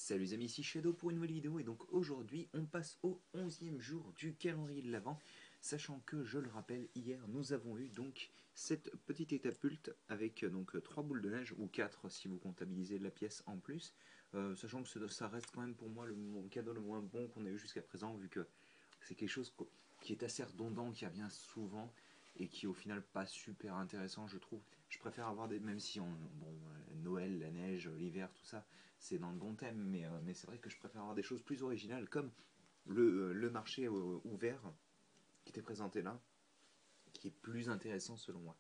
Salut les amis, ici Shadow pour une nouvelle vidéo et donc aujourd'hui on passe au 11e jour du calendrier de l'Avent, sachant que je le rappelle, hier nous avons eu donc cette petite catapulte avec donc 3 boules de neige ou 4 si vous comptabilisez la pièce en plus, sachant que ça reste quand même pour moi mon cadeau le moins bon qu'on a eu jusqu'à présent vu que c'est quelque chose qui est assez redondant, qui revient souvent et qui est au final pas super intéressant je trouve. Je préfère avoir des, même si Noël, la neige, l'hiver, tout ça, c'est dans le bon thème, mais c'est vrai que je préfère avoir des choses plus originales comme le marché ouvert qui était présenté là, qui est plus intéressant selon moi.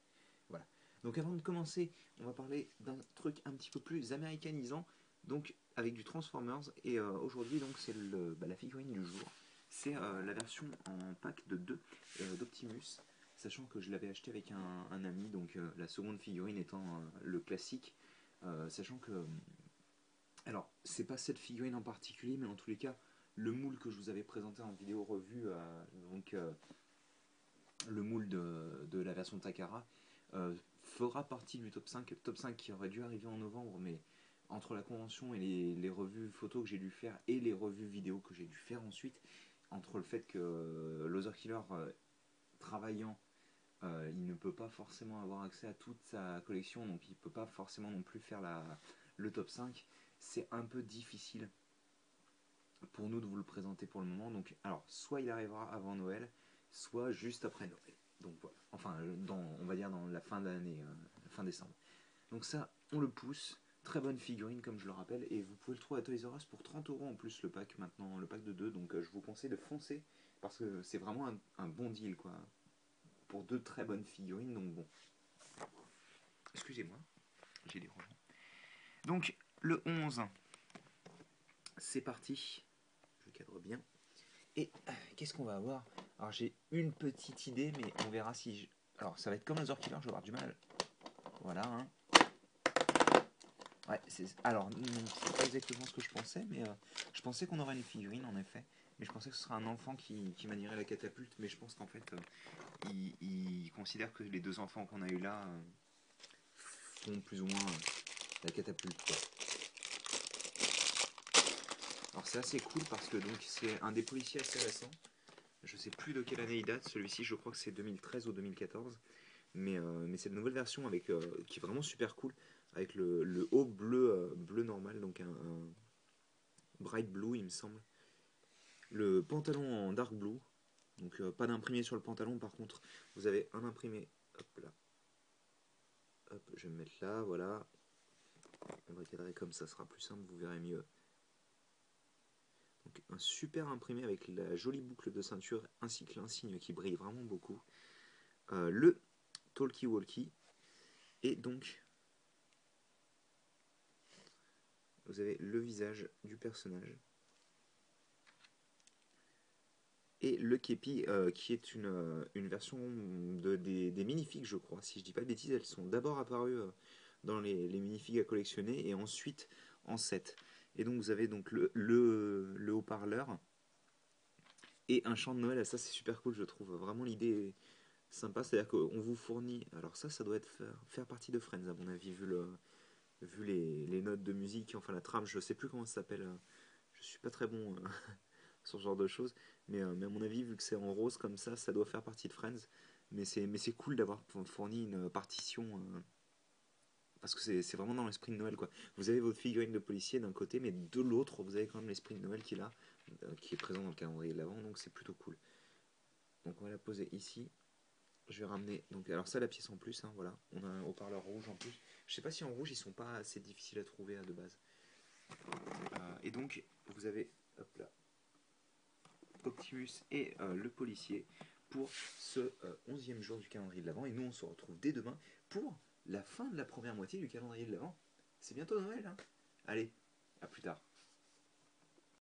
Voilà. Donc avant de commencer, on va parler d'un truc un petit peu plus américanisant, donc avec du Transformers, et aujourd'hui donc c'est la figurine du jour. C'est la version en pack de 2 d'Optimus, sachant que je l'avais acheté avec un ami, donc la seconde figurine étant le classique, sachant que alors, c'est pas cette figurine en particulier, mais en tous les cas, le moule que je vous avais présenté en vidéo revue, le moule de la version Takara, fera partie du top 5 qui aurait dû arriver en novembre, mais entre la convention et les revues photos que j'ai dû faire et les revues vidéo que j'ai dû faire ensuite, entre le fait que Loser Killer travaillant, il ne peut pas forcément avoir accès à toute sa collection, donc il ne peut pas forcément non plus faire le top 5. C'est un peu difficile pour nous de vous le présenter pour le moment. Donc, alors, soit il arrivera avant Noël, soit juste après Noël. Donc voilà. Enfin, on va dire dans la fin d'année, fin décembre. Donc ça, on le pousse. Très bonne figurine, comme je le rappelle. Et vous pouvez le trouver à Toys R Us pour 30 € en plus le pack maintenant, le pack de 2. Donc je vous conseille de foncer parce que c'est vraiment un bon deal quoi. Pour deux très bonnes figurines. Donc bon. Excusez-moi, j'ai des rangements. Donc le 11, c'est parti. Je cadre bien. Et qu'est-ce qu'on va avoir? Alors j'ai une petite idée, mais on verra si je... Alors ça va être comme Laser Killer, je vais avoir du mal. Voilà, hein. Ouais, alors non, c'est pas exactement ce que je pensais, mais je pensais qu'on aurait une figurine en effet. Mais je pensais que ce serait un enfant qui manierait la catapulte, mais je pense qu'en fait, il considère que les deux enfants qu'on a eu là font plus ou moins la catapulte, quoi. Alors c'est assez cool parce que donc c'est un des policiers assez récents. Je sais plus de quelle année il date, celui-ci je crois que c'est 2013 ou 2014. Mais c'est une nouvelle version qui est vraiment super cool, avec le haut bleu, bleu normal, donc un bright blue il me semble. Le pantalon en dark blue, donc pas d'imprimé sur le pantalon, par contre vous avez un imprimé, hop là, hop je vais me mettre là, voilà, on va cadrer comme ça sera plus simple, vous verrez mieux. Donc un super imprimé avec la jolie boucle de ceinture ainsi que l'insigne qui brille vraiment beaucoup. Le talkie-walkie, et donc vous avez le visage du personnage et le képi qui est une version des minifigs je crois, si je dis pas de bêtises. Elles sont d'abord apparues dans les minifigs à collectionner et ensuite en set. Et donc vous avez donc le haut-parleur et un chant de Noël. Ça c'est super cool, je trouve vraiment l'idée sympa, c'est à dire qu'on vous fournit, alors ça doit être faire partie de Friends à mon avis vu les notes de musique, enfin la trame, je sais plus comment ça s'appelle, je suis pas très bon sur ce genre de choses. Mais à mon avis, vu que c'est en rose comme ça doit faire partie de Friends. Mais c'est cool d'avoir fourni une partition. Parce que c'est vraiment dans l'esprit de Noël, quoi. Vous avez votre figurine de policier d'un côté, mais de l'autre, vous avez quand même l'esprit de Noël qui est présent dans le calendrier de l'Avent, donc c'est plutôt cool. Donc on va la poser ici. Je vais ramener. Donc, alors, ça, la pièce en plus, hein, voilà. On a un haut-parleur rouge en plus. Je sais pas si en rouge, ils sont pas assez difficiles à trouver de base. Et donc, vous avez. Hop là. Optimus et le policier pour ce 11e jour du calendrier de l'Avent. Et nous, on se retrouve dès demain pour la fin de la première moitié du calendrier de l'Avent. C'est bientôt Noël, hein. Allez, à plus tard.